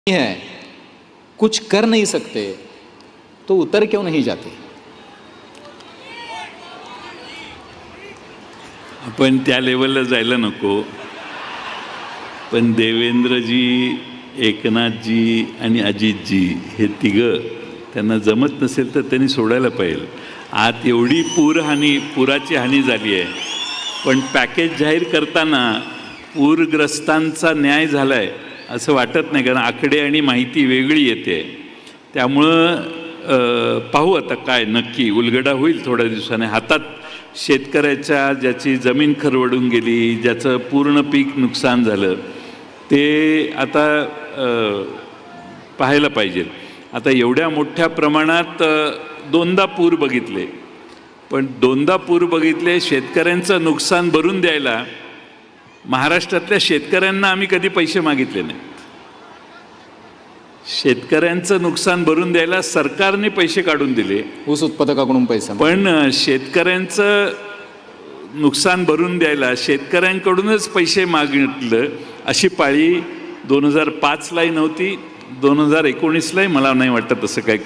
है, कुछ कर नहीं सकते, तो उतर क्यों नहीं जाते? आपण त्या लेवलला जायला नको. पण देवेंद्रजी, एकनाथजी आणि अजितजी हे तिघं त्यांना जमत नसेल तर त्यांनी सोडायला पाहिजे. आत एवढी पुराची हानी झाली आहे, पण पॅकेज जाहीर करताना पूरग्रस्तांचा न्याय झाला आहे असं वाटत नाही, कारण आकडे आणि माहिती वेगळी येते. त्यामुळं पाहू आता काय नक्की उलगडा होईल थोड्या दिवसाने. हातात शेतकऱ्याच्या ज्याची जमीन खरवडून गेली, ज्याचं पूर्ण पीक नुकसान झालं, ते आता पाहायला पाहिजे. आता एवढ्या मोठ्या प्रमाणात दोनदा पूर बघितले, पण दोनदा पूर बघितले शेतकऱ्यांचं नुकसान भरून द्यायला महाराष्ट्रातल्या शेतकऱ्यांना आम्ही कधी पैसे मागितले नाहीत. शेतकऱ्यांचं नुकसान भरून द्यायला सरकारने पैसे काढून दिले, ऊस उत्पादकाकडून पैसा. पण शेतकऱ्यांचं नुकसान भरून द्यायला शेतकऱ्यांकडूनच पैसे मागितलं अशी पाळी 2005लाही नव्हती, 2019लाही मला नाही वाटत तसं काय.